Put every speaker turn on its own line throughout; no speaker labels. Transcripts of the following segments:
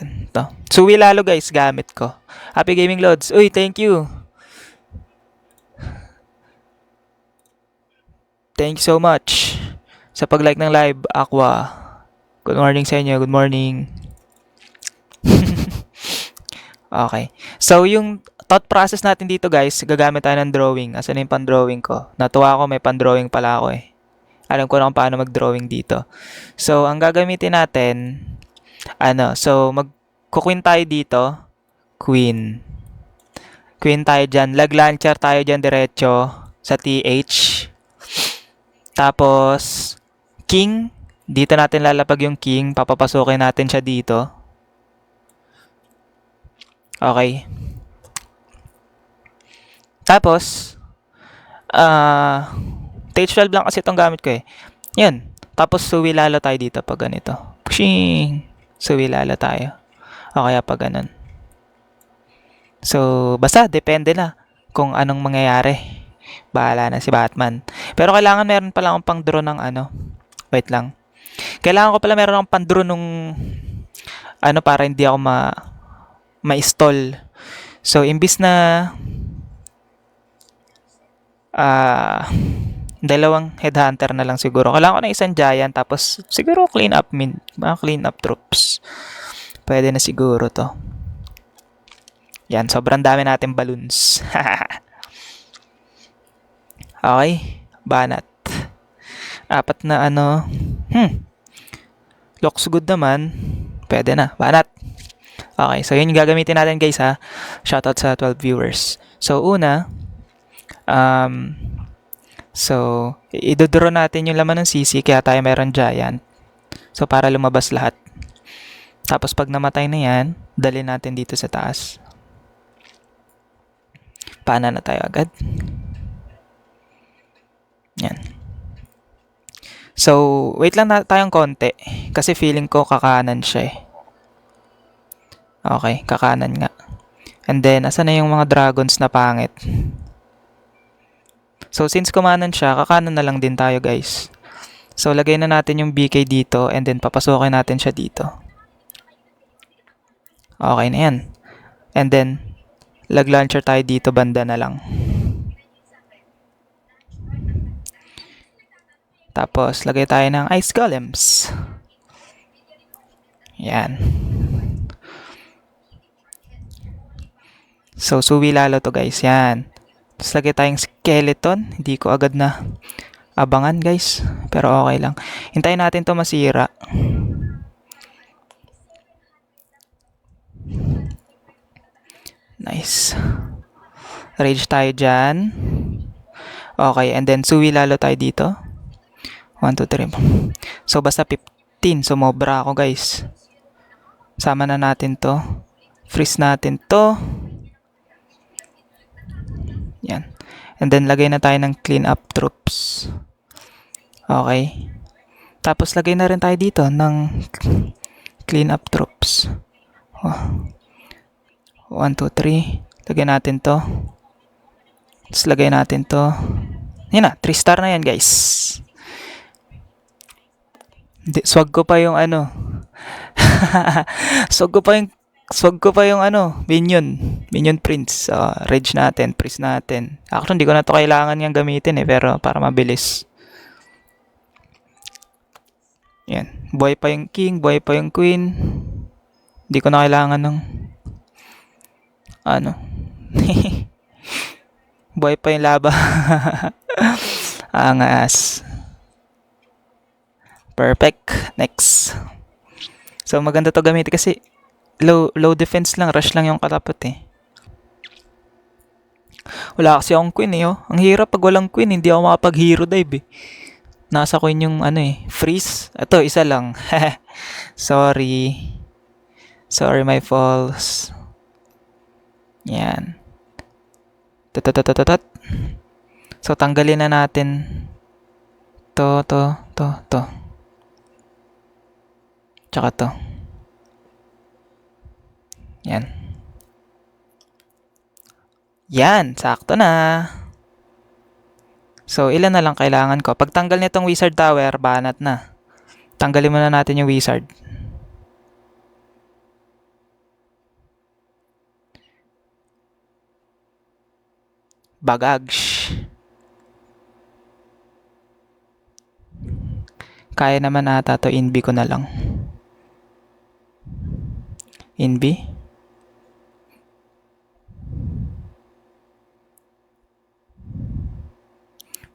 natin. Ito. Suwi lalo guys, gamit ko. Happy Gaming Loads. Uy, thank you. Thank you so much sa pag-like ng live, Aqua. Good morning sa inyo. Good morning. Okay. So, yung thought process natin dito guys, gagamit tayo ng drawing. Asan yung pan-drawing ko? Natuwa ako, may pan-drawing pala ako eh. Alam ko na kung paano mag-drawing dito. So, ang gagamitin natin, mag-queen tayo dito. Queen. Queen tayo dyan. Lag-launcher tayo dyan diretso sa TH. Tapos, king. Dito natin lalapag yung king. Papapasukin natin siya dito. Okay. Tapos, TH12 lang kasi itong gamit ko eh. Yan. Tapos, suwi lalo tayo dito pag ganito. Pushing. Suwi lalo tayo. O kaya pag ganun. So, basta, depende na kung anong mangyayari. Bahala na si Batman. Pero kailangan meron pala akong pang draw ng wait lang. Kailangan ko pala meron akong pang draw nung para hindi ako ma-stall. So, imbis na dalawang headhunter na lang siguro. Kailangan ko ng isang giant tapos siguro mga clean up troops. Pwede na siguro to. Yan, sobrang dami natin balloons. Okay, banat. 4 na looks good naman. Pwede na, banat. Okay, so yun yung gagamitin natin guys ha. Shoutout sa 12 viewers. So una, idodoro natin yung laman ng CC kaya tayo meron giant. So para lumabas lahat. Tapos pag namatay na yan, dali natin dito sa taas. Pana na tayo agad. Yan. So, wait lang na tayong konti. Kasi feeling ko kakanan siya eh. Okay, kakanan nga. And then, asan na yung mga dragons na pangit? So, since kumanan siya, kakanan na lang din tayo guys. So, lagay na natin yung BK dito and then papasukin natin siya dito. Okay na yan. And then, lag-launcher tayo dito, banda na lang. Tapos, lagay tayo ng ice golems. Yan. So, suwi lalo to guys. Yan. Tapos, lagay tayong skeleton. Hindi ko agad na abangan guys. Pero okay lang. Hintayin natin to masira. Nice. Rage tayo dyan. Okay, and then suwi lalo tayo dito. 1, 2, 3. So, basta 15. Sumobra ako, guys. Sama na natin to. Freeze natin to. Yan. And then, lagay na tayo ng clean up troops. Okay. Tapos, lagay na rin tayo dito ng clean up troops. 1, 2, 3. Lagay natin to. Tapos, lagay natin to. Yan na. 3 star na yan, guys. Swag ko pa yung swag ko pa yung minion prince. Rage natin, freeze natin. Actually, hindi ko na to kailangan yung gamitin pero para mabilis. Yan. Buhay pa yung king, buhay pa yung queen. Hindi ko na kailangan ng buhay pa yung laba. Angas. Perfect. Next. So, maganda to gamitin kasi low defense lang. Rush lang yung katapat eh. Wala kasi akong queen eh. Ang hirap pag walang queen. Hindi ako makapag-hero dive eh. Nasa queen yung freeze. Ito, isa lang. Sorry. Sorry, my falls. Yan. So, tanggalin na natin to. Tsaka to. Yan. Yan, sakto na. So, ilan na lang kailangan ko. Pag tanggal nitong wizard tower, banat na. Tanggalin muna natin yung wizard. Bagags. Kaya naman ata to, inbi ko na lang. Inbi.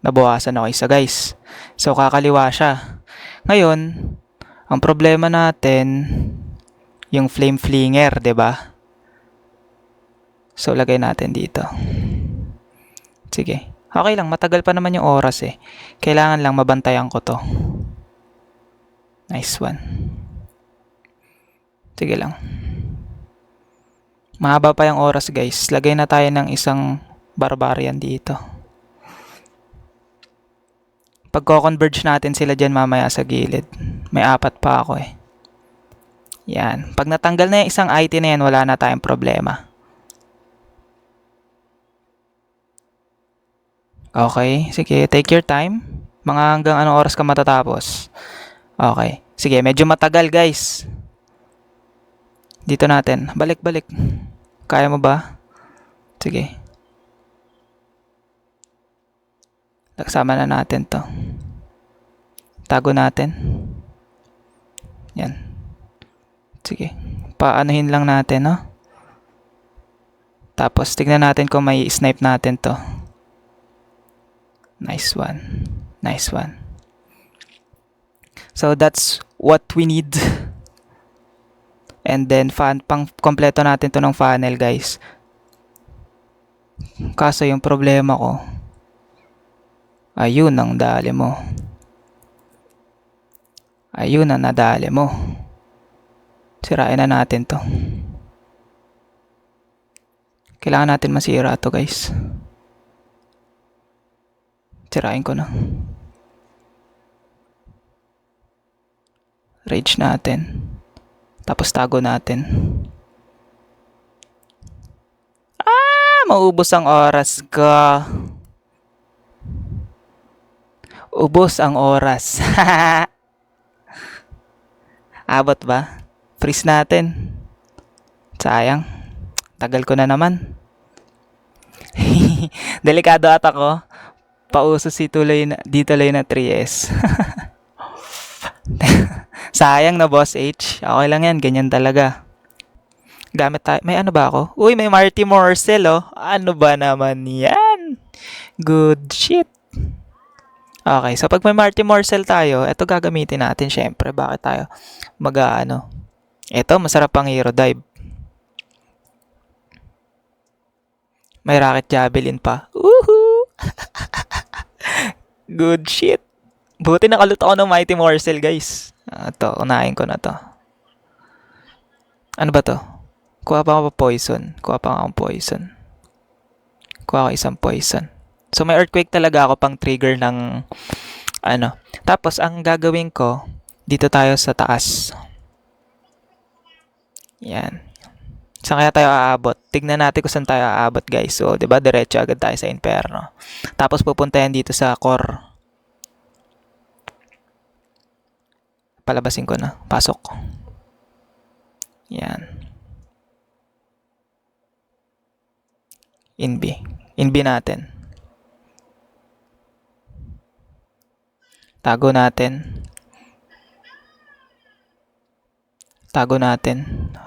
Nabawasan ako isa guys. So kakaliwa siya. Ngayon, ang problema natin, yung flame flinger, 'di ba? So lagay natin dito. Sige. Okay lang, matagal pa naman yung oras eh. Kailangan lang mabantayan ko to. Nice one. Sige lang. Mahaba pa yung oras guys. Lagay na tayo ng isang barbarian dito. Pagko-converge natin sila dyan mamaya sa gilid. May 4 pa ako eh. Yan. Pag natanggal na yung isang IT na yan, wala na tayong problema. Okay. Sige, take your time. Mga hanggang anong oras ka matatapos. Okay. Sige, medyo matagal guys. Dito natin. Balik. Kaya mo ba? Sige. Nagsama na natin to. Tago natin. Yan. Sige. Paanuhin lang natin, no? Tapos, tignan natin kung may snipe natin to. Nice one. So, that's what we need. And then, pang kompleto natin to ng funnel, guys. Kaso, yung problema ko, ayun ang dali mo. Ayun ang nadali mo. Sirain na natin to. Kailangan natin masira to, guys. Sirain ko na. Rage natin. Tapos tago natin. Maubos ang oras ko. Ubos ang oras. Abot ba? Freeze natin. Sayang. Tagal ko na naman. Delikado ata ko. Pauso si tuloy na, di tuloy na 3S. Sayang na Boss H. Okay lang yan, ganyan talaga. Gamit tayo. May ano ba ako? Uy, may Marty Morsel oh. Ano ba naman yan? Good shit. Okay, so pag may Marty Morsel tayo, ito gagamitin natin syempre. Bakit tayo mag-ano? Ito, masarap pang hero dive. May rocket javelin pa. Woohoo! Good shit. Buti nakaluto ako ng Mighty Morsel, guys. Ito, unahin ko na to. Ano ba to? Kuha pa ako poison. Kuha ako isang poison. So, may earthquake talaga ako pang trigger ng ano. Tapos, ang gagawin ko, dito tayo sa taas. Yan. Saan kaya tayo aabot? Tignan natin kung saan tayo aabot, guys. So, 'di ba, diretso agad tayo sa inferno. Tapos pupunta yan dito sa core. Palabasin ko na. Pasok. Yan. Inbi natin. Tago natin.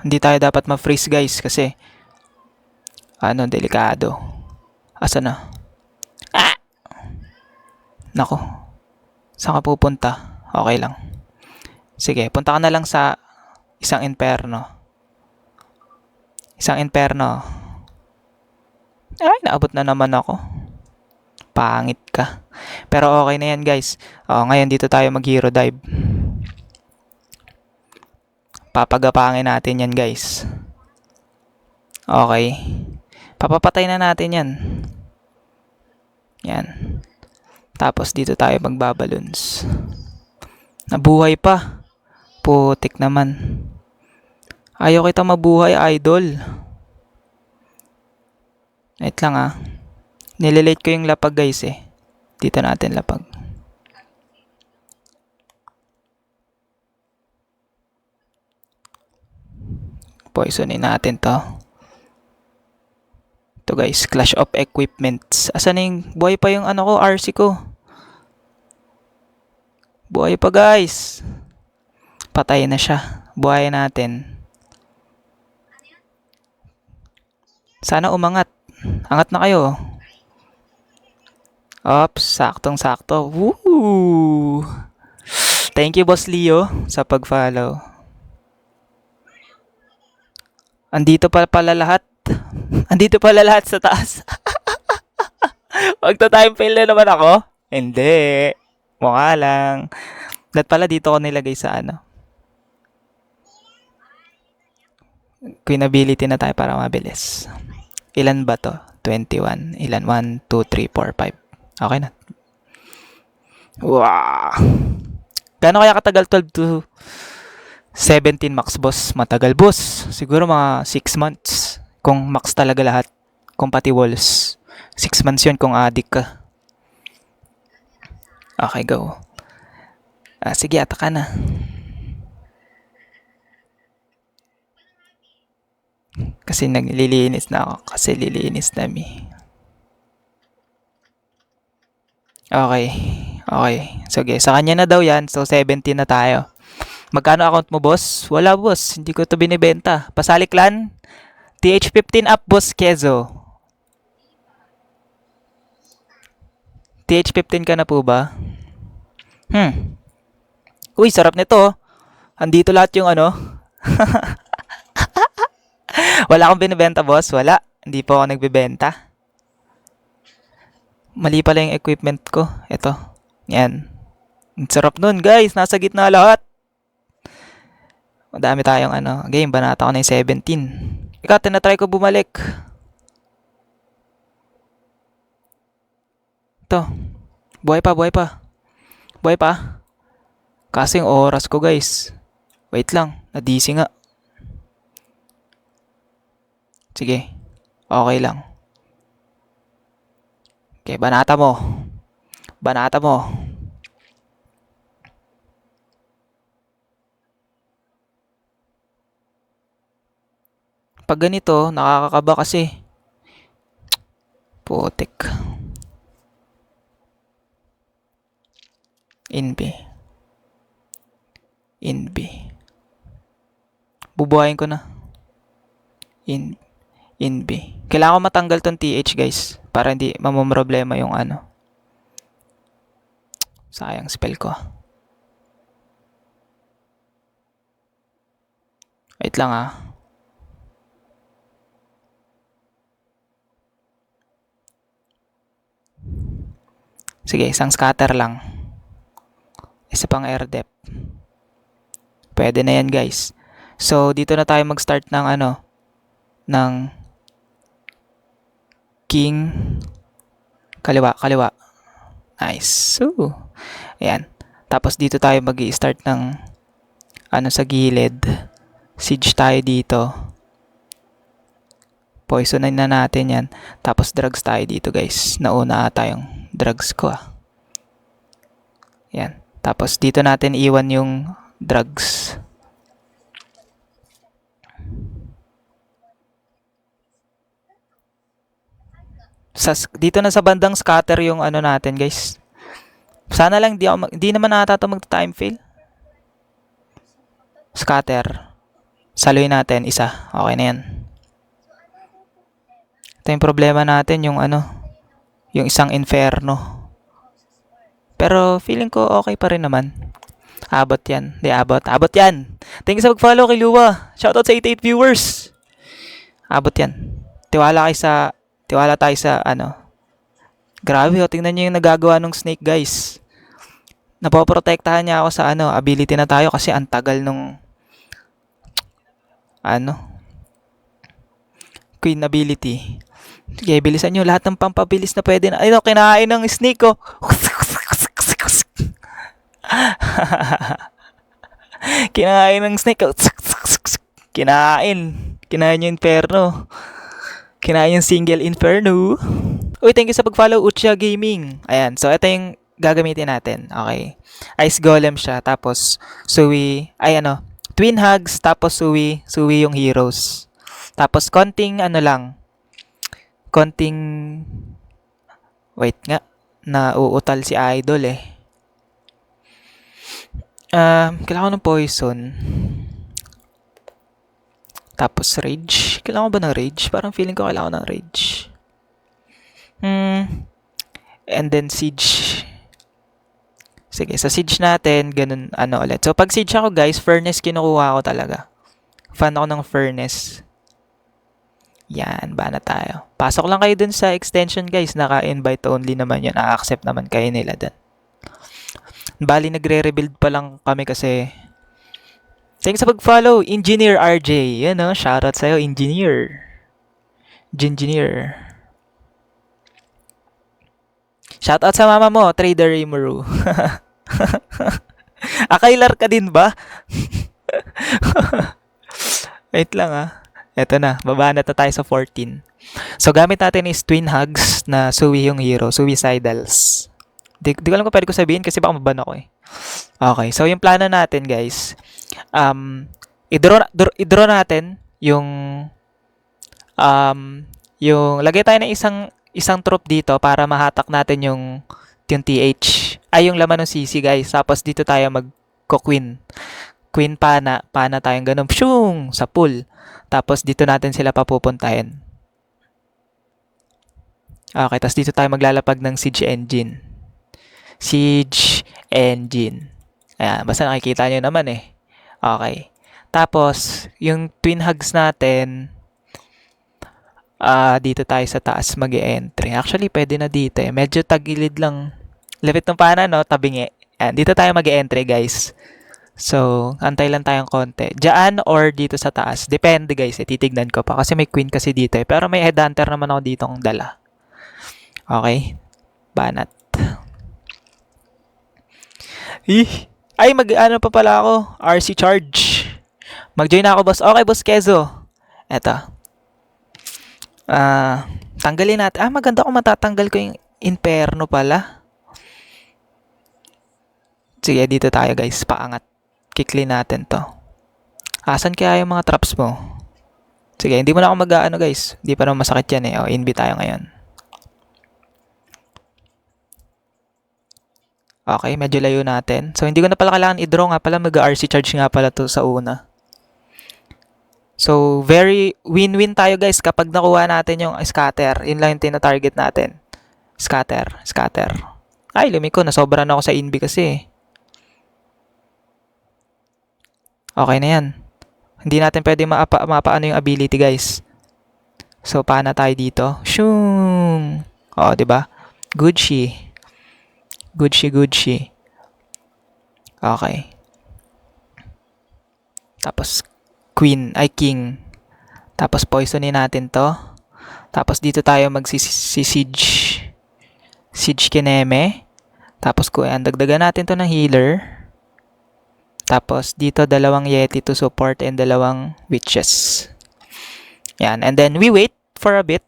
Hindi tayo dapat ma-freeze, guys, kasi delikado. Asa na? Nako. Saan ka pupunta? Okay lang. Sige, punta ka na lang sa isang inferno. Ay, naabot na naman ako. Pangit ka. Pero okay na yan, guys. Ngayon dito tayo mag-hero dive. Papagapangin natin yan, guys. Okay. Papapatay na natin yan. Yan. Tapos dito tayo magbabalons. Nabuhay pa. Putik naman. Ayaw kita mabuhay, idol. Wait lang Nililate ko yung lapag, guys eh. Dito natin lapag. Poisonin natin to. Ito guys, Clash of Equipments. Asan na yung, buhay pa yung ano ko, RC ko. Buhay pa guys. Patay na siya. Buhay natin. Sana umangat. Angat na kayo. Ops, saktong-sakto. Woo! Thank you, Boss Leo, sa pag-follow. Andito pala lahat. Andito pala lahat sa taas. Magta-time fail na naman ako? Hindi. Mukha lang. Dapat pala dito ko nilagay sa ano. Queen ability na tayo para mabilis. Ilan ba to? 21. Ilan? 1, 2, 3, 4, 5. Okay na. Wow! Gano'n kaya katagal? 12 to 17 max, boss? Matagal, boss. Siguro mga 6 months. Kung max talaga lahat. Kung pati walls. 6 months yun kung addict ka. Okay, go. Sige, ataka na. Kasi naglilinis na ako. Kasi lilinis na mi. Okay. Okay. Sige, sa kanya na daw yan. So, 17 na tayo. Magkano account mo, boss? Wala, boss. Hindi ko to binibenta. Pasalik lan. TH15 up, boss Kezo. TH15 ka na po ba? Uy, sarap nito. Andito lahat yung ano. Wala akong binibenta, boss. Wala. Hindi po ako nagbibenta. Mali pala yung equipment ko. Ito. Yan. Ang sarap nun, guys. Nasa gitna lahat. Madami tayong ano. Game, banata ko na yung 17. Ika, tinatry ko bumalik. Ito. Buhay pa, buhay pa. Buhay pa. Kasi yung oras ko, guys. Wait lang. Na-DC nga. Sige. Okay lang. Okay, banata mo. Banata mo. Pag ganito, nakakakaba kasi. Putik. Inbi. Bubuhayin ko na. Inbi. Kailangan ko matanggal tong TH, guys. Para hindi mamumroblema yung ano. Sayang spell ko. Wait lang ah. Sige, isang scatter lang. Isa pang air depth. Pwede na yan, guys. So, dito na tayo mag-start ng ano. Ng king. Kaliwa. Nice. So, ayan. Tapos dito tayo mag-i-start ng ano sa gilid. Siege tayo dito. Poisonin na natin yan. Tapos drugs tayo dito, guys. Nauna ata yung drugs ko ah. Yan. Tapos dito natin iwan yung drugs. Dito na sa bandang scatter yung ano natin, guys. Sana lang di naman ata ito mag-time fail. Scatter. Saluhin natin isa. Okay na yan. Ito yung problema natin, yung ano, yung isang inferno. Pero feeling ko okay pa rin naman. Abot yan. Di abot. Abot yan. Thank you sa mag-follow kay Lua. Shoutout sa 88 viewers. Abot yan. Tiwala tayo sa ano. Grabe, tingnan niyo yung nagagawa ng snake, guys. Napoprotektahan niya ako sa ano, ability na tayo kasi ang tagal nung ano, queen ability. Sige, bilisan nyo lahat ng pampabilis na pwede na. Ayun, kinain ng snake ko. Kinain ng snake ko. Kinain yung inferno. Kinain yung single inferno. Uy, thank you sa pag-follow, Ucha Gaming. Ayan, so ito yung gagamitin natin. Okay. Ice Golem siya, tapos Sui, Twin Hugs, tapos Sui yung heroes. Tapos konting ano lang, konting... Wait nga. Nauutal si Idol eh. Kailangan ko ng poison. Tapos rage. Kailangan ko ba ng rage? Parang feeling ko kailangan ko ng rage. And then siege. Sige, sa siege natin, ganun ano ulit. So pag siege ako guys, furnace kinukuha ko talaga. Fan ako ng furnace. Yan, bana tayo. Pasok lang kayo dun sa extension guys. Naka-invite only naman yun. A-accept naman kayo nila dun. Bali, nagre-rebuild pa lang kami kasi... Thanks sa pag-follow, Engineer RJ. Yan o, shoutout sa'yo, Engineer. Engineer. Shoutout sa mama mo, Trader Rimuru. Akailar ka din ba? Wait lang ah. Eto na, babaan na tayo sa 14. So, gamit natin is Twin Hugs na Sui yung hero, Suicidals. Di ko alam kung pwede ko sabihin kasi baka maban ako eh. Okay, so yung plano natin guys, i-draw natin yung lagay tayo ng isang troop dito para mahatak natin yung TH. Ay, yung laman ng CC guys. Tapos dito tayo mag-queen. Queen pana tayong ganun. Pshung! Sa pool. Tapos dito natin sila papupuntahin. Okay, tapos dito tayo maglalapag ng siege engine. Siege engine. Ayan, basta nakikita nyo naman eh. Okay. Tapos, yung twin hugs natin, dito tayo sa taas mag-e-entry. Actually, pwede na dito eh. Medyo tagilid lang. Lapit ng pana, no? Tabingi. Ayan, dito tayo mag-e-entry, guys. So, antay lang tayong konti. Diyan or dito sa taas. Depende, guys. Titignan ko pa. Kasi may queen kasi dito eh. Pero may headhunter naman ako dito ang dala. Okay. Banat. Ay, mag-ano pa pala ako. RC charge. Mag-join na ako, boss. Okay, boss Kezo. Eto. Tanggalin natin. Maganda kung matatanggal ko yung Inferno pala. Sige, dito tayo guys. Paangat. Kicklin natin to. Asan kaya yung mga traps mo? Sige, hindi mo na ako mag-ano guys. Hindi pa naman masakit yan eh. O, inbi tayo ngayon. Okay, medyo layo natin. So, hindi ko na pala kailangan i-draw nga pala. Mag-RC charge nga pala to sa una. So, very win-win tayo guys kapag nakuha natin yung scatter. Yun lang yung tina-target natin. Scatter. Ay, lumiko. Nasobra na ako sa inbi kasi. Okay na yan. Hindi natin pwede mapaano yung ability guys. So, paana tayo dito? Shung! O, diba? Gucci. Okay. Tapos, king. Tapos, poisonin natin to. Tapos, dito tayo siege. Siege kineme. Tapos, dagdagan natin to ng healer. Tapos, dito, 2 Yeti to support and 2 witches. Yan. And then, we wait for a bit.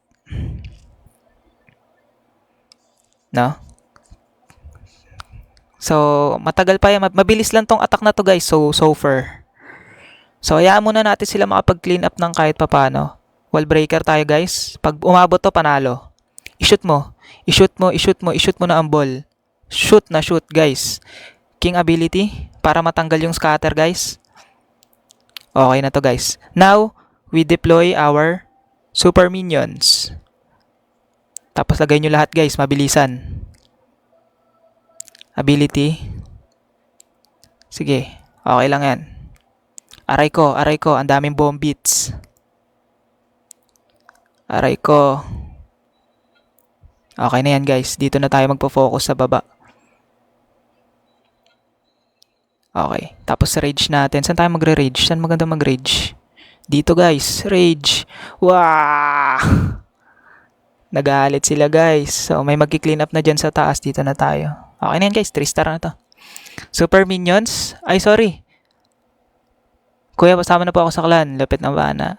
No? So, matagal pa yan. Mabilis lang tong attack na to guys. So far. So, hayaan muna natin sila makapag-clean up ng kahit papano. Wall breaker tayo guys. Pag umabot to, panalo. I-shoot mo na ang ball. Shoot guys. King ability. Para matanggal yung scatter guys. Okay na to guys. Now, we deploy our super minions. Tapos lagay nyo lahat guys. Mabilisan. Ability. Sige. Okay lang yan. Aray ko. Ang daming bomb beats. Aray ko. Okay na yan guys. Dito na tayo magpo-focus sa baba. Okay. Tapos rage natin. Saan tayo magre-rage? Saan maganda mag-rage? Dito guys. Rage. Wow! Nagalit sila guys. So may mag-clean up na dyan sa taas. Dito na tayo. Okay na yan guys. 3 star na to. Super minions. Ay sorry. Kuya, pasama na po ako sa clan. Lapit na ba na?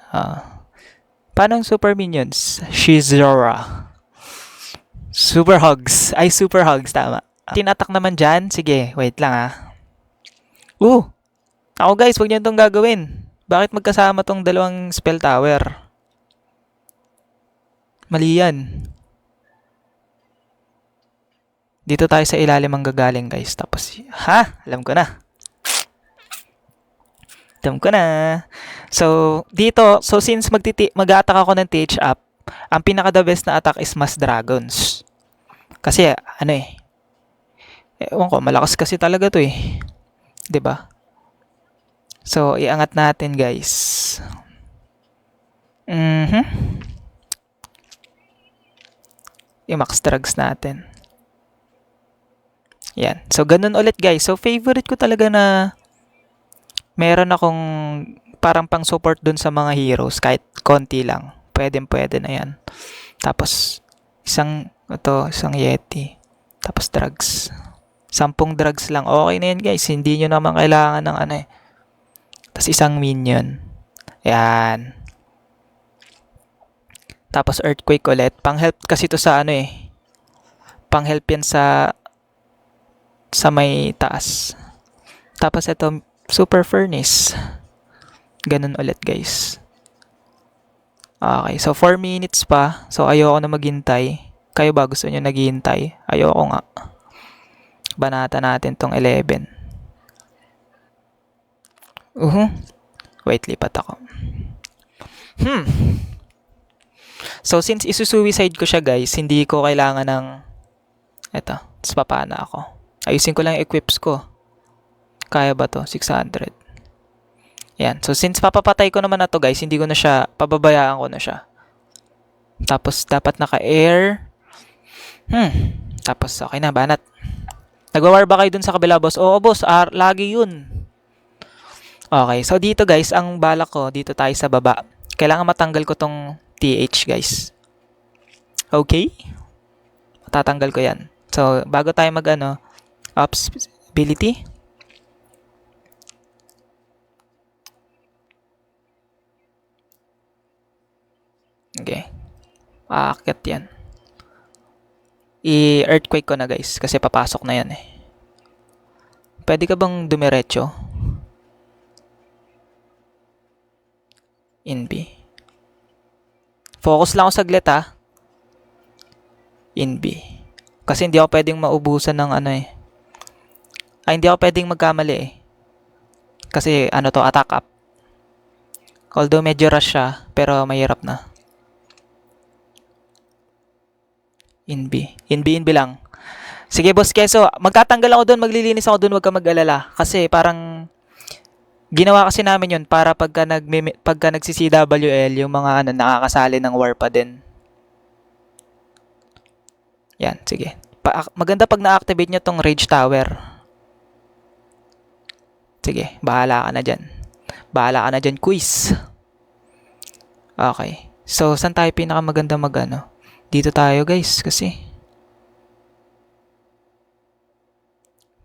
Paano ang super minions? Shizora. Super hugs. Ay, super hugs. Tama. Tinatak naman dyan. Sige, wait lang Ako guys, huwag niyo itong gagawin. Bakit magkasama tong 2 spell tower? Mali yan. Dito tayo sa ilalim ang gagaling guys. Tapos, alam ko na. So, dito, since mag-attack ako ng TH up, ang pinaka-the best na attack is Mass Dragons. Kasi, ewan ko, malakas kasi talaga to eh. 'Di ba? So, iangat natin guys. I-max drugs natin. Yan. So, ganun ulit guys. So, favorite ko talaga na meron akong parang pang support dun sa mga heroes. Kahit konti lang. Pwede na yan. Tapos, isang Yeti. Tapos, drugs. 10 drugs lang. Okay na yan guys. Hindi nyo naman kailangan ng Tapos, isang minion. Yan. Tapos, earthquake ulit. Pang-help kasi to sa Pang-help yan sa may taas. Tapos ito, super furnace. Ganun ulit guys. Okay, so 4 minutes pa. So ayoko na maghintay. Kayo ba gusto nyo naghihintay? Ayoko nga. Banata natin tong 11. Wait, lipat ako. So since isusuicide ko siya guys, hindi ko kailangan ng tapos papana ako. Ayusin ko lang yung equips ko. Kaya ba to? 600. Yan. So, since papapatay ko naman na to guys, hindi ko na siya, pababayaan ko na siya. Tapos, dapat naka-air. Tapos, okay na, banat. Nagwa-war ba kayo dun sa kabila, boss? Oo, boss. Lagi yun. Okay. So, dito guys, ang balak ko, dito tayo sa baba. Kailangan matanggal ko tong TH, guys. Okay? Matatanggal ko yan. So, bago tayo Ops ability. Okay. Aakyat yan. I-earthquake ko na guys. Kasi papasok na yan eh. Pwede ka bang dumiretso? In B. Focus lang ako saglit In B. Kasi hindi ako pwedeng maubusan ng hindi ako pwedeng magkamali Kasi attack up. Although medyo rush siya, pero mahirap na. In B lang. Sige boss Keso, magtatanggal ako doon, maglilinis ako doon, wag ka mag-alala. Kasi parang ginawa kasi namin yun para pagka nagsi-CWL, yung mga nakakasali ng war pa din. Yan, sige. Maganda pag na-activate nyo tong Rage Tower. Sige, bahala ka na dyan. Quiz. Okay. So, saan tayo pinakamaganda Dito tayo guys, kasi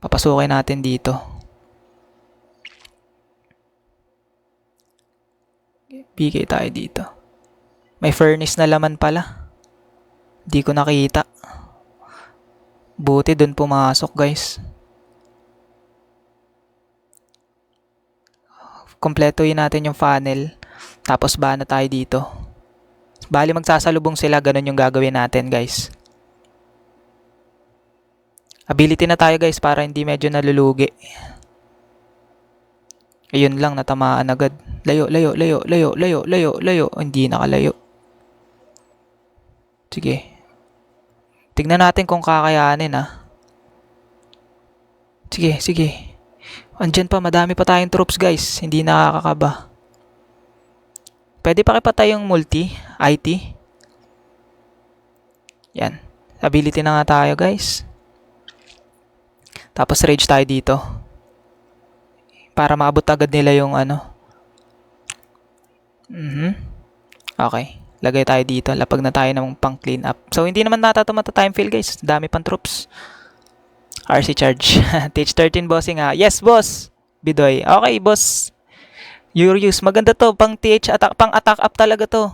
papasukin natin dito. Bigay tayo dito. May furnace na laman pala. Di ko nakita. Buti dun pumasok guys. Kompletuhin natin yung funnel. Tapos ba na tayo dito. Bali magsasalubong sila. Ganun yung gagawin natin guys. Ability na tayo guys para hindi medyo nalulugi. Ayun lang, natamaan agad. Layo. Hindi nakalayo. Sige. Tignan natin kung kakayanin Sige. Andyan pa, madami pa tayong troops guys. Hindi nakakakaba. Pwede pa kipatay yung multi, IT. Yan. Ability na nga tayo guys. Tapos rage tayo dito. Para maabot agad nila yung Okay. Lagay tayo dito. Lapag na tayo ng pang clean up. So, hindi naman natatumata time fill guys. Dami pang troops. RC charge. TH13 bossing Yes, boss. Bidoy. Okay, boss. Urius. Maganda to. Pang TH attack. Pang attack up talaga to.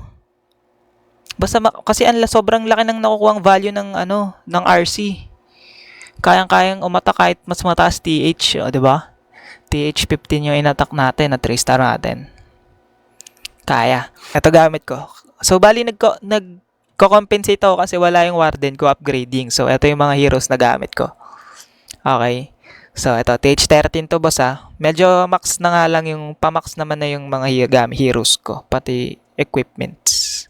Basta kasi sobrang laki ng nakukuhang value ng ng RC. Kayang-kayang umatak kahit mas mataas TH, di ba? TH 15 yung inattack natin na 3 star natin. Kaya. Ito gamit ko. So bali nag nagko-compensate ako kasi wala yung warden ko upgrading. So, ito yung mga heroes na gamit ko. Okay. So, ito, TH13 to, boss, ha. Medyo max na nga lang yung, pamax naman na yung mga heroes ko. Pati equipments.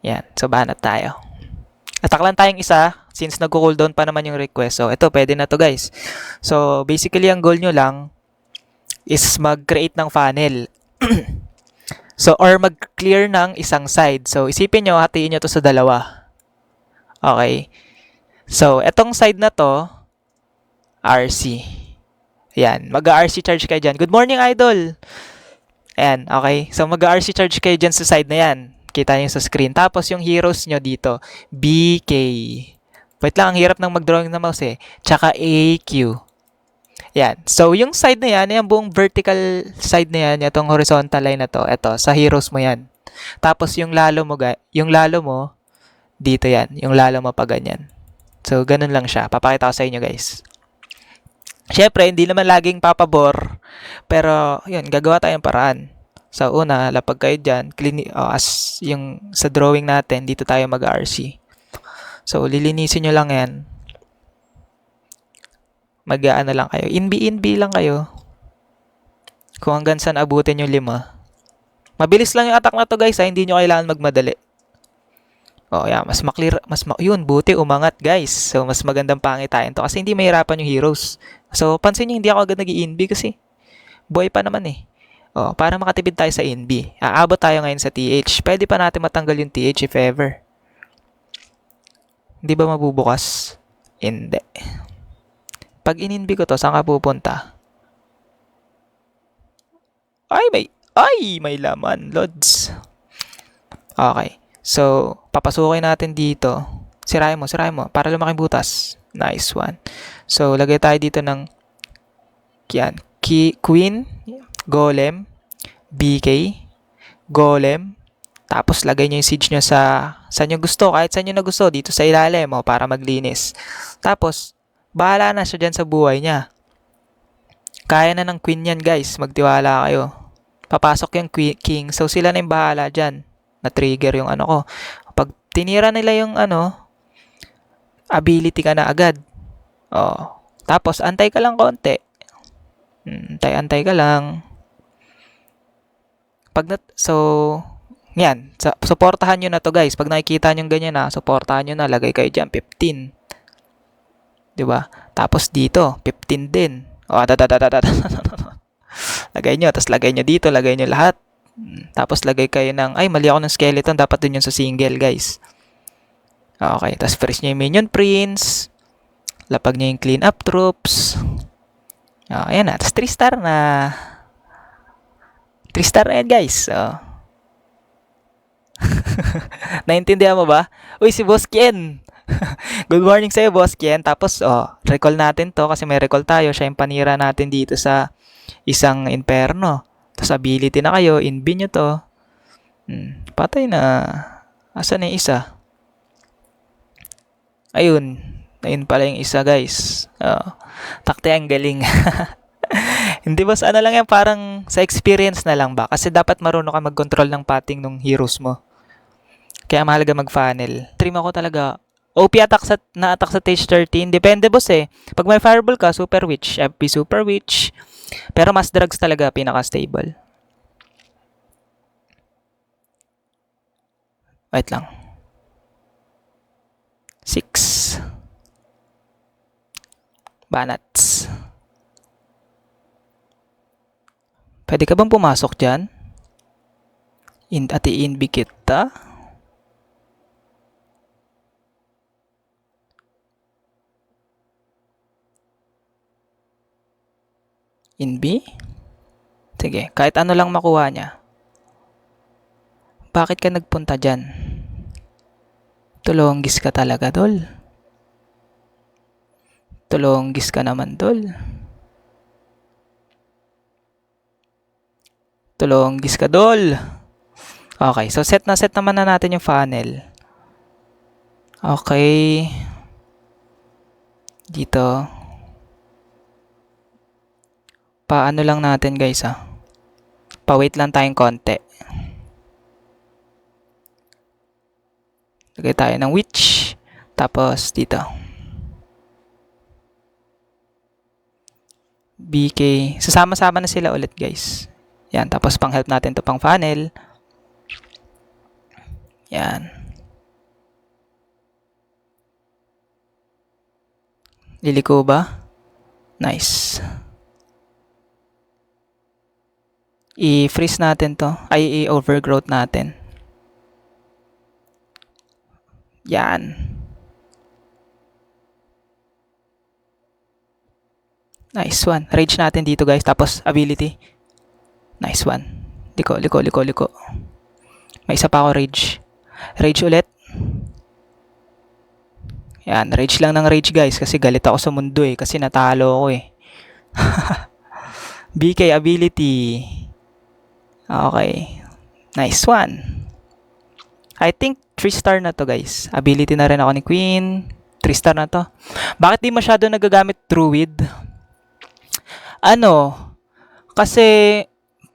Yan. So, banat tayo. Attack lang tayong isa, since nagko-cooldown pa naman yung request. So, ito, pwede na to, guys. So, basically, ang goal nyo lang is mag-create ng funnel. So, or mag-clear ng isang side. So, isipin nyo, hatiin nyo to sa dalawa. Okay. So, etong side na to, RC. Ayan. Mag-RC charge kayo dyan. Good morning, idol! Ayan. Okay. So, mag-RC charge kayo dyan sa side na yan. Kita nyo sa screen. Tapos, yung heroes nyo dito, BK. Wait lang, ang hirap ng mag-drawing na mouse eh. Tsaka AQ. Yan. So, yung side na yan, yung buong vertical side na yan, itong horizontal line na to, ito, sa heroes mo yan. Tapos, yung lalo mo, dito yan. Yung lalo mo pa ganyan. So, ganun lang siya. Papakita ko sa inyo, guys. Siyempre, hindi naman laging papabor. Pero, yun, gagawa tayong paraan. So, una, lapag kayo dyan. As yung sa drawing natin, dito tayo mag-RC. So, lilinisin nyo lang yan. Mag-ano lang kayo. In-B lang kayo. Kung hanggang saan abutin yung 5. Mabilis lang yung attack na to, guys, ha? Hindi nyo kailangan magmadali. Oh, yeah, yun, buti umangat, guys. So, mas magandang pangitain to kasi hindi mahirapan yung heroes. So, pansin nyo, hindi ako agad nag-i-NB kasi buhay pa naman eh. Oh, para makatipid tayo sa NB. Aabot tayo ngayon sa TH. Pwede pa natin matanggal yung TH if ever. Hindi ba mabubukas? Hindi. Pag in-NB ko to, saan ka pupunta? Ay, may laman, lods. Okay. So, papasukin natin dito. Sirahin mo, para lumaking butas. Nice one. So, lagay tayo dito ng yan, Queen, Golem, BK, Golem. Tapos, lagay nyo yung siege nyo saan nyo gusto. Kahit saan nyo na gusto. Dito sa ilalim, para maglinis. Tapos, bahala na siya dyan sa buhay niya. Kaya na ng Queen yan, guys. Magtiwala kayo. Papasok yung King. So, sila na yung bahala dyan. Na-trigger yung ano ko. Pag tinira nila yung ability ka na agad. Oh. Tapos, antay ka lang konti. Antay ka lang. Yan. Supportahan nyo na to, guys. Pag nakikita nyo ganyan na, supportahan nyo na. Lagay kayo dyan, 15. Diba? Tapos dito, 15 din. Oh, lagay nyo. Tapos lagay nyo dito. Lagay nyo lahat. Tapos lagay kayo ng, mali ako ng skeleton. Dapat dun yun sa single, guys. Okay. Tapos freeze nyo yung minion prince. Lapag nyo yung clean up troops. Ayan na. Tapos 3 star na. 3 star na yan, guys. Naintindihan mo ba? Uy, si Boss Ken. Good morning sa'yo, Boss Ken. Tapos, recall natin to kasi may recall tayo. Siya yung panira natin dito sa isang inferno. Tapos ability na kayo, in-B nyo to. Patay na. Asan na yung isa? Ayun pala yung isa, guys. Takte ang galing. Hindi ba ano lang yan, parang sa experience na lang ba? Kasi dapat marunong ka mag-control ng pathing ng heroes mo. Kaya mahalaga mag-funnel. Trim ako talaga. OP attack na-attack sa stage 13. Depende, boss eh. Pag may fireball ka, Super Witch. FP Super Witch. Pero mas drugs talaga, pinaka-stable. Wait lang. 6. Banats. Pwede ka bang pumasok dyan? In-B kita? In-B? Sige, kahit ano lang makuha niya. Bakit ka nagpunta dyan? Tulonggis ka talaga, dol. Tulonggis ka naman, dol. Tulonggis ka, dol. Okay, so set naman na natin yung funnel. Okay. Dito. Paano lang natin, guys, Pa-wait lang tayong konti. Lagay tayo ng witch. Tapos dito. BK. Sasama-sama na sila ulit guys. Yan. Tapos pang help natin to pang funnel. Yan. Liliko ba? Nice. I-freeze natin to. Ay, i-overgrowth natin. Yan. Nice one. Rage natin dito guys. Tapos ability. Nice one. Liko. May isa pa ako rage. Rage ulit. Yan. Rage lang ng rage guys. Kasi galit ako sa mundo eh. Kasi natalo ako eh. BK ability. Okay. Nice one. I think 3-star na to guys. Ability na rin ako ni Queen. 3-star na to. Bakit di masyado nagagamit Druid? Kasi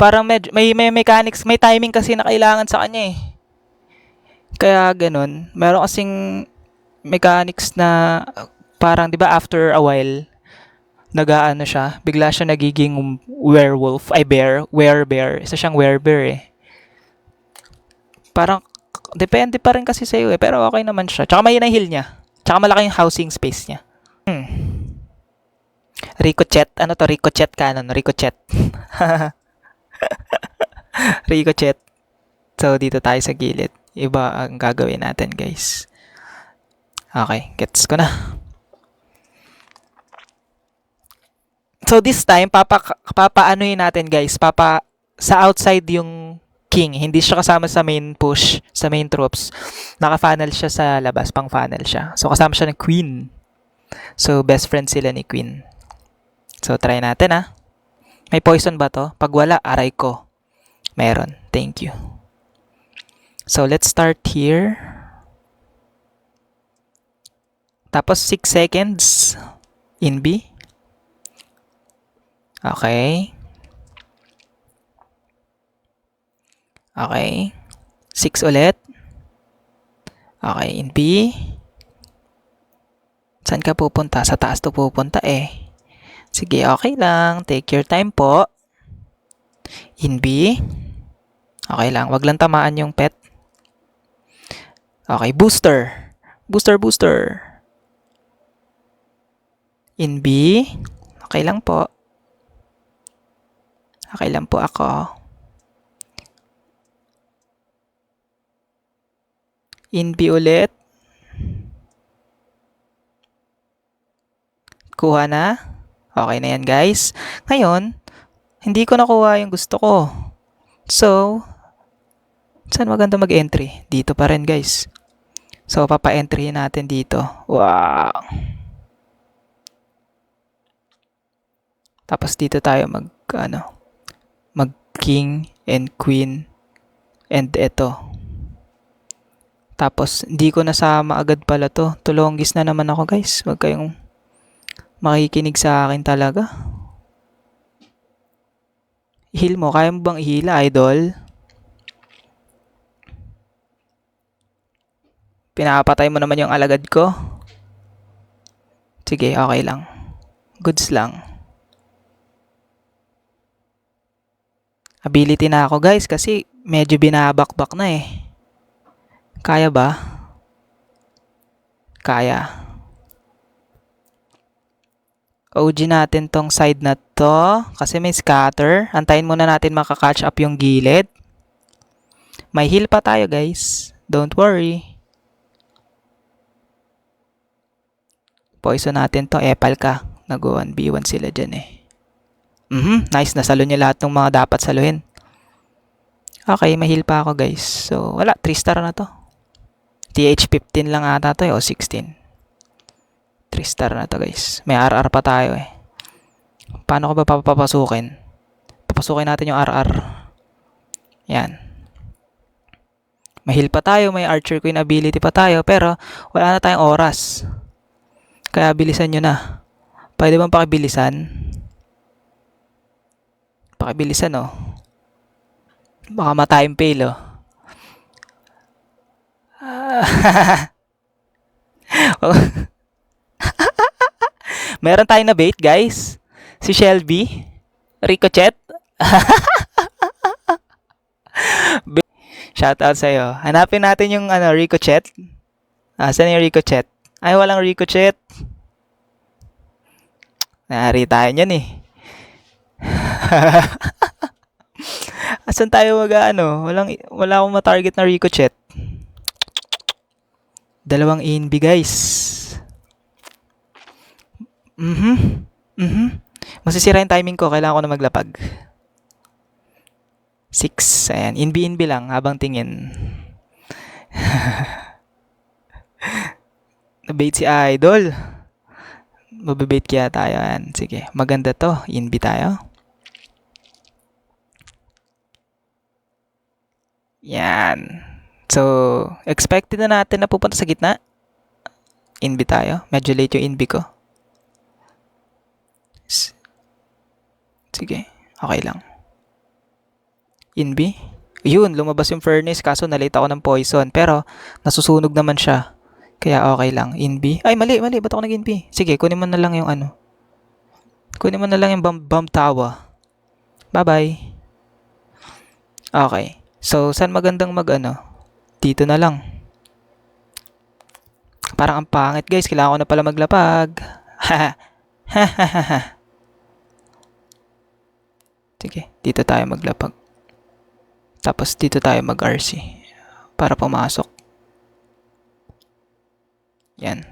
parang may mechanics, may timing kasi na kailangan sa kanya eh. Kaya ganun. Meron kasing mechanics na parang 'di ba after a while nagaano siya, bigla siya nagiging werewolf, ay werebear. Isa siyang werebear eh. Parang depende pa rin kasi sa'yo eh, pero okay naman siya. Tsaka may heal niya. Tsaka malaki yung housing space niya. Ricochet. Ano to? Ricochet cannon. Ricochet. Ricochet. So, dito tayo sa gilid. Iba ang gagawin natin, guys. Okay, gets ko na. So, this time, papaanohin natin, guys. Sa outside yung king. Hindi siya kasama sa main push, sa main troops. Naka-funnel siya sa labas, pang funnel siya. So, kasama siya ng queen. So, best friend sila ni queen. So, try natin ha. May poison ba to? Pag wala, aray ko. Meron. Thank you. So, let's start here. Tapos, 6 seconds. In B. Okay. Okay. 6 ulit. Okay, in B. Saan ka pupunta? Sa taas to pupunta eh. Sige, okay lang. Take your time po. In B. Okay lang. Wag lang tamaan yung pet. Okay, booster. Booster. In B. Okay lang po. Okay lang po ako. In B ulit. Kuha na. Okay na yan guys. Ngayon, hindi ko nakuha yung gusto ko. So, saan maganda mag-entry? Dito pa rin guys. So, papa-entry natin dito. Wow. Tapos dito tayo mag king and queen and eto. Tapos, hindi ko nasama agad pala to. Tulonggis na naman ako guys. Wag kayong makikinig sa akin talaga. Heal mo. Kaya mo bang ihila, idol? Pinapatay mo naman yung alagad ko. Sige, okay lang. Goods lang. Ability na ako guys kasi medyo binabakbak na eh. Kaya ba? Kaya. OG natin tong side na to kasi may scatter. Antayin muna natin makakatch up yung gilid. May heal pa tayo guys. Don't worry. Poison natin to. Epal ka. Nag-1v1 sila dyan eh. Nice. Nasalo niya lahat ng mga dapat saluhin. Okay, may heal pa ako guys. So, wala. 3-star na to. TH15 lang ata to eh. O 16. 3-star na to guys. May RR pa tayo eh. Paano ko ba papapasukin? Papasukin natin yung RR. Yan. May heal pa tayo. May Archer Queen ability pa tayo. Pero wala na tayong oras. Kaya bilisan nyo na. Pwede bang pakibilisan? Pakibilisan oh. Baka ma-time fail oh. Meron tayong na bait, guys. Si Shelby. Ricochet. Shoutout sa'yo. Hanapin natin yung Ricochet. Saan yung Ricochet? Ay, walang Ricochet. Nari tayo niyan eh. Asan tayo wala akong ma-target na Ricochet. Dalawang inbi, guys. Masisira yung timing ko. Kailangan ko na maglapag. 6. Ayan. Inbi lang habang tingin. Nabait si Idol. Mabibait kaya tayo. Ayan. Sige. Maganda to. Inbi tayo. Yan. So, expected na natin na pupunta sa gitna. Inbi tayo. Medyo late yung inbi ko. Sige. Okay lang. Inbi. Yun, lumabas yung furnace kaso nalate ako ng poison. Pero, nasusunog naman siya. Kaya okay lang. Inbi. Ay, mali. Ba't ako nag-inbi? Sige, kunin mo na lang yung Kunin mo na lang yung bomb tawa. Bye-bye. Okay. So, saan magandang Dito na lang. Parang ang pangit, guys. Kailangan ko na pala maglapag. Sige, dito tayo maglapag. Tapos dito tayo mag-RC para pumasok. Yan.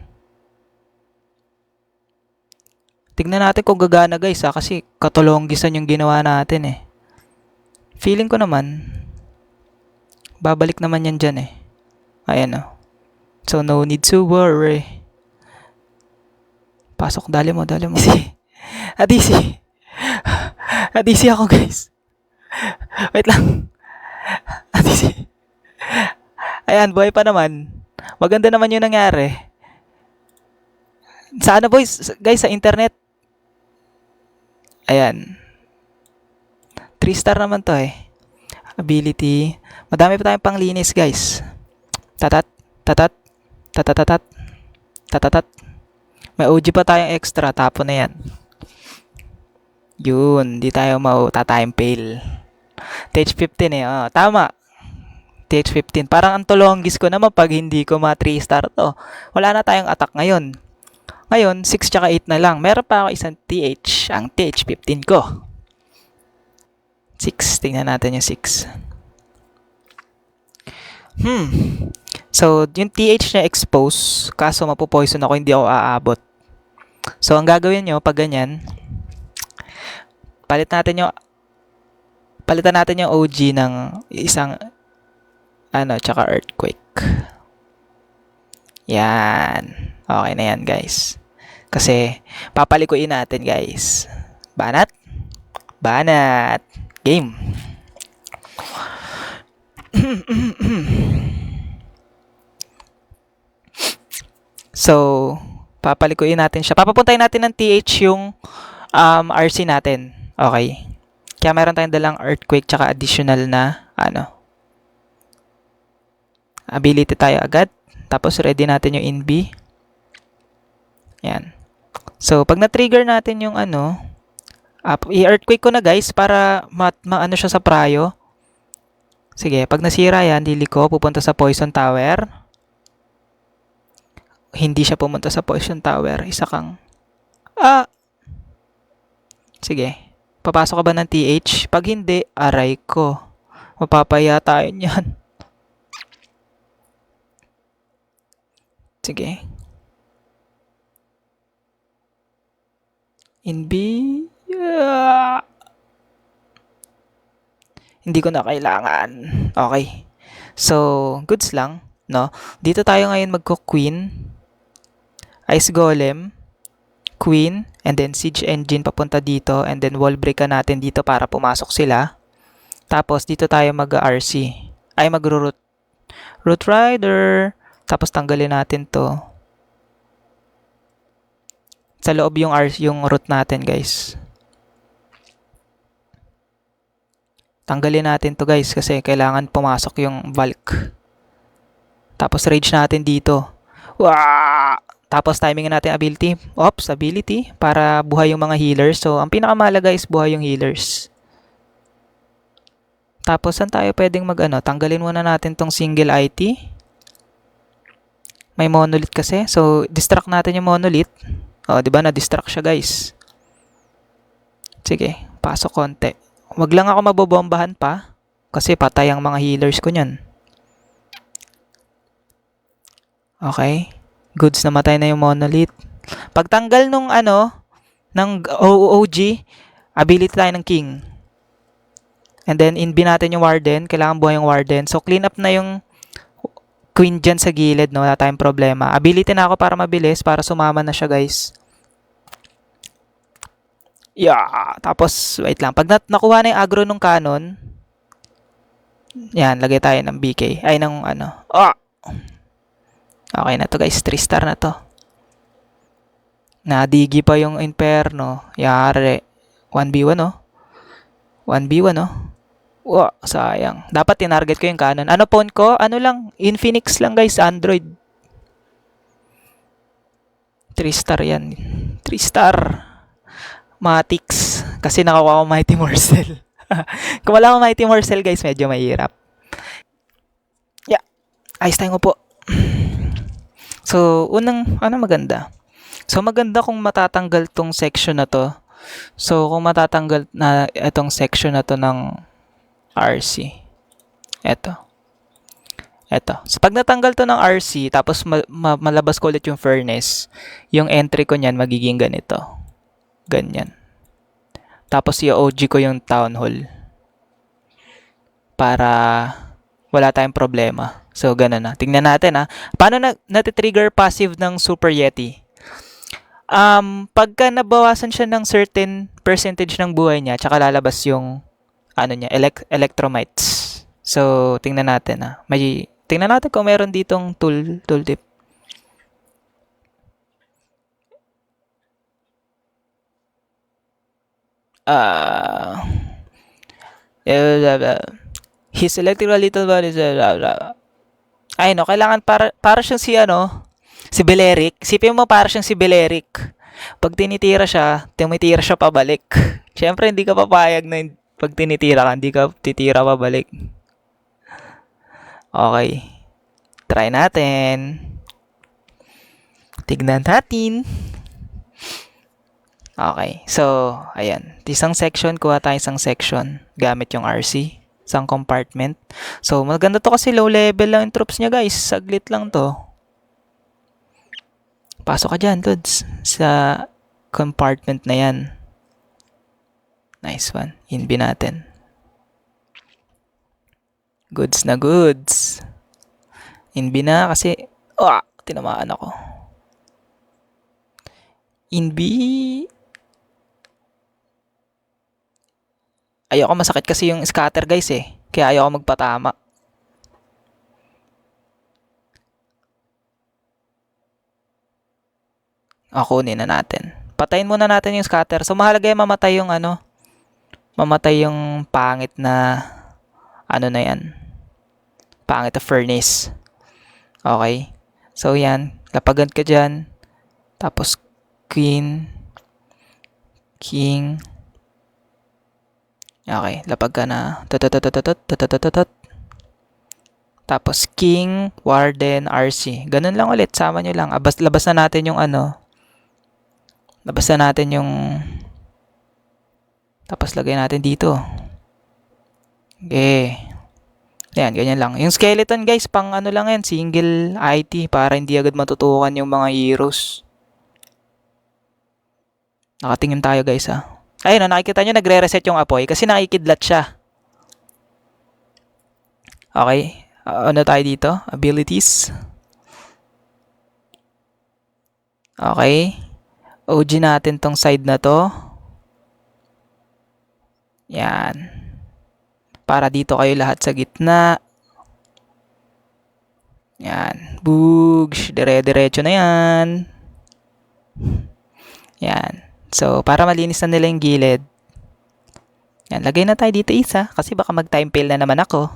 Tignan natin kung gagana, guys, kasi katulonggisan yung ginawa natin eh. Feeling ko naman babalik naman yan dyan eh. Ayan o. So no need to worry. Pasok, dali mo. Adisi ako, guys. Wait lang. Adisi. Ayan, buhay pa naman. Maganda naman yung nangyari. Sa boys? Guys, sa internet. Ayan. 3-star naman to eh. Ability. Madami pa tayong panglinis, guys. Tatat. May OG pa tayong extra. Tapo na yan. Yun. Di tayo time fail. TH15 eh. Tama. TH15. Parang ang tulonggis ko naman pag hindi ko 3-star to. Wala na tayong attack ngayon. Ngayon, 6 tsaka 8 na lang. Meron pa ako isang TH. Ang TH15 ko. 6. Tingnan natin yung 6. So, yung TH niya expose. Kaso mapupoison ako, hindi ako aabot. So, ang gagawin nyo, pag ganyan, palitan natin yung OG ng isang, tsaka earthquake. Yan. Okay na yan, guys. Kasi, papalikuin natin, guys. Banat. Game. So, papalikuin natin siya. Papapuntahin natin ng TH yung RC natin. Okay. Kaya meron tayong dalang earthquake tsaka additional na ability tayo agad. Tapos ready natin yung inbi. Yan. So, pag na-trigger natin yung i-earthquake ko na, guys, para maano siya sa prayo. Sige, pag nasira yan, dili ko, pupunta sa poison tower. Hindi siya pumunta sa poison tower. Isa kang sige. Papasok ka ba ng TH? Pag hindi, aray ko. Mapapaya tayo niyan. Sige. Inbi. Hindi ko na kailangan. Okay. So, goods lang, no? Dito tayo ngayon magko-queen. Ice Golem, Queen, and then Siege Engine papunta dito, and then wall break natin dito para pumasok sila. Tapos dito tayo mag-RC. Ay, mag-root. Root Rider. Tapos tanggalin natin to. Sa loob yung root natin, guys. Tanggalin natin to, guys, kasi kailangan pumasok yung bulk. Tapos rage natin dito. Wah! Tapos timingin natin ability. Ops, ability. Para buhay yung mga healers. So, ang pinakamahalaga is buhay yung healers. Tapos, saan tayo pwedeng tanggalin muna natin tong single IT. May monolith kasi. So, distract natin yung monolith. O, diba? Na-distract siya, guys. Sige, pasok konti. Wag lang ako mabobombahan pa. Kasi patay ang mga healers ko nyan. Okay. Goods, namatay na yung monolith. Pagtanggal nung ng OOG, ability tayo ng king. And then, inbi natin yung warden. Kailangan buhay yung warden. So, clean up na yung queen dyan sa gilid. No? Wala tayong problema. Ability na ako para mabilis. Para sumama na siya, guys. Yeah. Tapos, wait lang. Pag nakuha na yung aggro ng cannon, yan, lagay tayo ng BK. Ay, ng Okay na to, guys. 3-star na to. Nadigi pa yung Inferno. Yari. 1v1, oh. 1v1, oh. Wow, sayang. Dapat tinarget ko yung cannon. Ano phone ko? Ano lang? Infinix lang, guys. Android. 3-star yan. 3-star. Matix. Kasi nakakuha ko Mighty Morsel. Kung wala akong Mighty Morsel, guys, medyo mahirap. Yeah. Ayos tayo po. So, maganda? So, maganda kung matatanggal tong section na to. So, kung matatanggal na itong section na to ng RC. Ito. So, pag natanggal to ng RC, tapos malabas ko ulit yung furnace, yung entry ko niyan magiging ganito. Ganyan. Tapos, i-OG ko yung town hall. Para wala tayong problema. So, ganun na. Tingnan natin, ha. Paano natitrigger passive ng Super Yeti? Pagka nabawasan siya ng certain percentage ng buhay niya, tsaka lalabas yung electromites. So, tingnan natin, ha. Tingnan natin kung meron ditong tooltip. His electrical little body is ay no, kailangan para siyang si Beleric. Sipin mo para siyang si Beleric. Pag tinitira siya, tumitira siya pabalik. Siyempre hindi ka papayag na pag tinitira ka, hindi ka titira pabalik. Okay. Try natin. Tignan natin. Okay. So, ayan. Isang section, kuha tayo isang section gamit yung RC. Isang compartment. So, maganda to kasi low level lang yung troops niya, guys. Saglit lang to. Pasok ka dyan, dudes. Sa compartment na yan. Nice one. Inbi natin. Goods na goods. Inbi na kasi tinamaan ako. Inbi. Ayoko masakit kasi yung scatter, guys, eh. Kaya ayoko magpatama. Kunin na natin. Patayin muna natin yung scatter. So, mahalaga yung mamatay yung mamatay yung pangit na na yan. Pangit na furnace. Okay. So, yan. Lapagan ka dyan. Tapos, queen. King. Okay, lapag ka na. Tapos king, warden, RC. Ganun lang ulit, sama nyo lang. Labas na natin yung Labas na natin yung tapos lagay natin dito. Okay. Ayan, ganyan lang. Yung skeleton, guys, pang lang yan, single IT para hindi agad matutukan yung mga heroes. Nakatingin tayo, guys, ha. Ayun, nakikita nyo, nagre-reset yung apoy kasi nakikidlat siya. Okay. Ano tayo dito? Abilities. Okay. OG natin tong side na to. Yan. Para dito kayo lahat sa gitna. Yan. Boogs. Dire-diretso na yan. Yan. So, para malinis na nila yung gilid. Yan, lagay na tayo dito isa. Kasi baka mag-time fail na naman ako.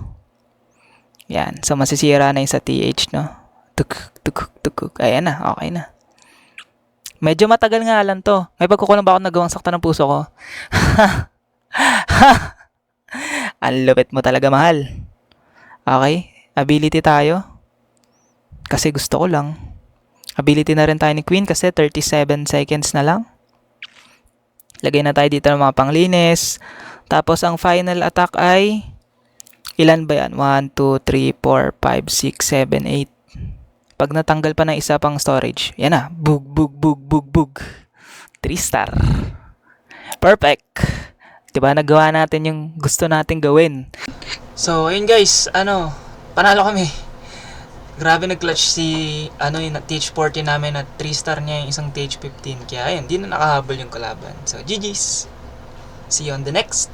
Yan. So, masisira na yung sa TH, no? Tukuk, tukuk, tukuk. Ayan na. Okay na. Medyo matagal nga lang to. May pagkukulang ba ako nagawang sakta ng puso ko? Ang lupit mo talaga, mahal. Okay. Ability tayo. Kasi gusto ko lang. Ability na rin tayo ni Queen kasi 37 seconds na lang. Lagay na tayo dito ng mga panglinis. Tapos ang final attack ay ilan ba yan? 1, 2, 3, 4, 5, 6, 7, 8. Pag natanggal pa ng isa pang storage, yan na. Bug, bug, bug, bug, bug. 3 star. Perfect. Diba nagawa natin yung gusto nating gawin. So, ayun guys. Panalo kami. Grabe nag-clutch si yung TH40 namin at 3 star niya yung isang TH15. Kaya ayun, di na nakahabol yung kalaban. So, GG's. See you on the next.